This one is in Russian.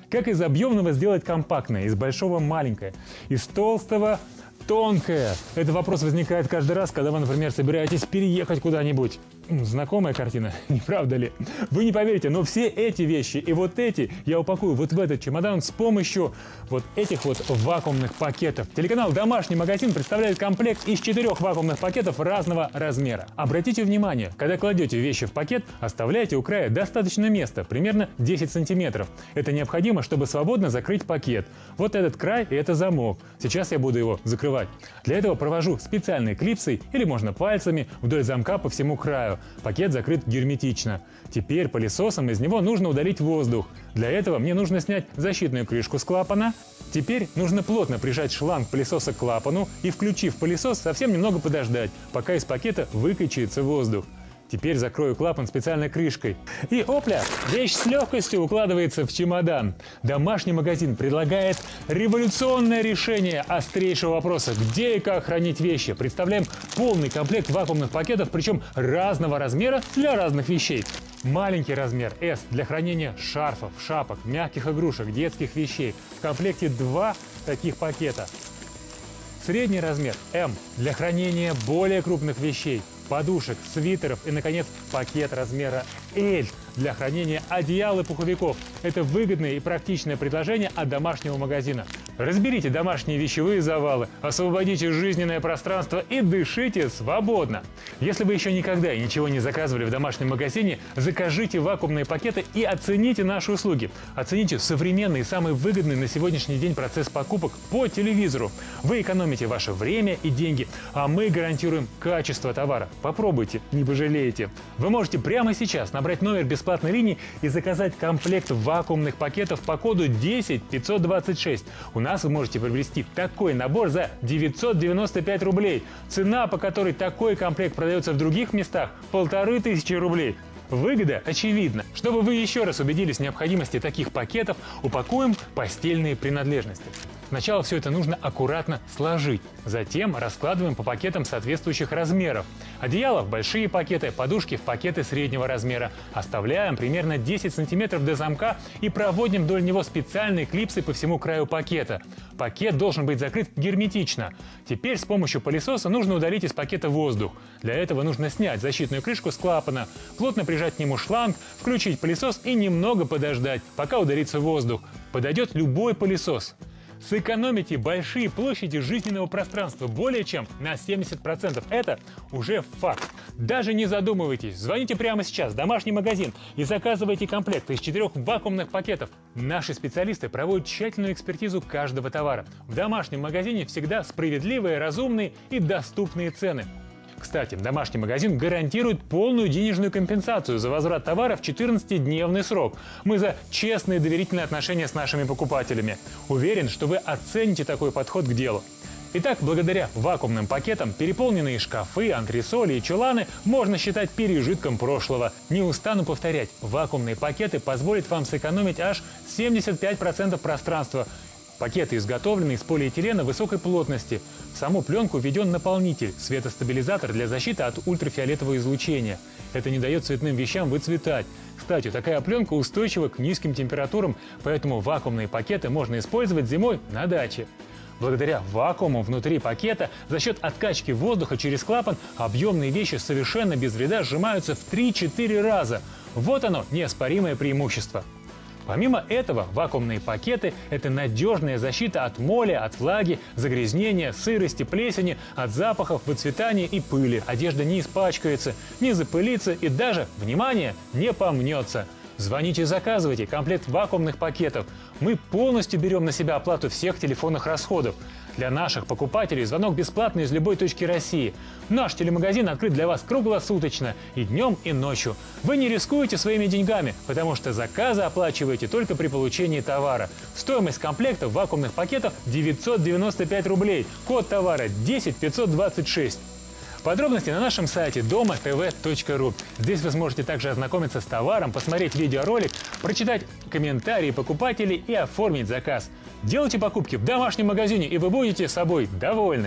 Как из объемного сделать компактное, из большого маленькое, из толстого тонкое? Этот вопрос возникает каждый раз, когда вы, например, собираетесь переехать куда-нибудь. Знакомая картина, не правда ли? Вы не поверите, но все эти вещи и вот эти я упакую вот в этот чемодан с помощью вот этих вот вакуумных пакетов. Телеканал «Домашний магазин» представляет комплект из 4 вакуумных пакетов разного размера. Обратите внимание, когда кладете вещи в пакет, оставляйте у края достаточно места, примерно 10 сантиметров. Это необходимо, чтобы свободно закрыть пакет. Вот этот край и это замок. Сейчас я буду его закрывать. Для этого провожу специальной клипсой или можно пальцами вдоль замка по всему краю. Пакет закрыт герметично. Теперь пылесосом из него нужно удалить воздух. Для этого мне нужно снять защитную крышку с клапана. Теперь нужно плотно прижать шланг пылесоса к клапану и, включив пылесос, совсем немного подождать, пока из пакета выкачается воздух. Теперь закрою клапан специальной крышкой. И опля! Вещь с легкостью укладывается в чемодан. Домашний магазин предлагает революционное решение острейшего вопроса: где и как хранить вещи. Представляем полный комплект вакуумных пакетов, причем разного размера для разных вещей. Маленький размер S для хранения шарфов, шапок, мягких игрушек, детских вещей. В комплекте 2 таких пакета. Средний размер M для хранения более крупных вещей, подушек, свитеров и, наконец, пакет размера L для хранения одеял и пуховиков. Это выгодное и практичное предложение от домашнего магазина. Разберите домашние вещевые завалы, освободите жизненное пространство и дышите свободно. Если вы еще никогда и ничего не заказывали в домашнем магазине, закажите вакуумные пакеты и оцените наши услуги. Оцените современный и самый выгодный на сегодняшний день процесс покупок по телевизору. Вы экономите ваше время и деньги, а мы гарантируем качество товара. Попробуйте, не пожалеете. Вы можете прямо сейчас набрать номер бесплатной линии и заказать комплект вакуумных пакетов по коду 10526. У нас вы можете приобрести такой набор за 995 рублей. Цена, по которой такой комплект продается в других местах, 1500 рублей. Выгода очевидна. Чтобы вы еще раз убедились в необходимости таких пакетов, упакуем постельные принадлежности. Сначала все это нужно аккуратно сложить. Затем раскладываем по пакетам соответствующих размеров. Одеяло в большие пакеты, подушки в пакеты среднего размера. Оставляем примерно 10 сантиметров до замка и проводим вдоль него специальные клипсы по всему краю пакета. Пакет должен быть закрыт герметично. Теперь с помощью пылесоса нужно удалить из пакета воздух. Для этого нужно снять защитную крышку с клапана, плотно прижать к нему шланг, включить пылесос и немного подождать, пока удалится воздух. Подойдет любой пылесос. Сэкономите большие площади жизненного пространства более чем на 70%. Это уже факт. Даже не задумывайтесь. Звоните прямо сейчас в домашний магазин и заказывайте комплект из 4 вакуумных пакетов. Наши специалисты проводят тщательную экспертизу каждого товара. В домашнем магазине всегда справедливые, разумные и доступные цены. Кстати, домашний магазин гарантирует полную денежную компенсацию за возврат товара в 14-дневный срок. Мы за честные и доверительные отношения с нашими покупателями. Уверен, что вы оцените такой подход к делу. Итак, благодаря вакуумным пакетам переполненные шкафы, антресоли и чуланы можно считать пережитком прошлого. Не устану повторять, вакуумные пакеты позволят вам сэкономить аж 75% пространства. Пакеты изготовлены из полиэтилена высокой плотности. В саму пленку введен наполнитель – светостабилизатор для защиты от ультрафиолетового излучения. Это не дает цветным вещам выцветать. Кстати, такая пленка устойчива к низким температурам, поэтому вакуумные пакеты можно использовать зимой на даче. Благодаря вакууму внутри пакета за счет откачки воздуха через клапан объемные вещи совершенно без вреда сжимаются в 3-4 раза. Вот оно, неоспоримое преимущество. Помимо этого, вакуумные пакеты – это надежная защита от моли, от влаги, загрязнения, сырости, плесени, от запахов, выцветания и пыли. Одежда не испачкается, не запылится и даже, внимание, не помнется. Звоните, заказывайте комплект вакуумных пакетов. Мы полностью берем на себя оплату всех телефонных расходов. Для наших покупателей звонок бесплатный из любой точки России. Наш телемагазин открыт для вас круглосуточно и днем, и ночью. Вы не рискуете своими деньгами, потому что заказы оплачиваете только при получении товара. Стоимость комплекта вакуумных пакетов 995 рублей. Код товара 10526. Подробности на нашем сайте domatv.ru. Здесь вы сможете также ознакомиться с товаром, посмотреть видеоролик, прочитать комментарии покупателей и оформить заказ. Делайте покупки в домашнем магазине, и вы будете собой довольны.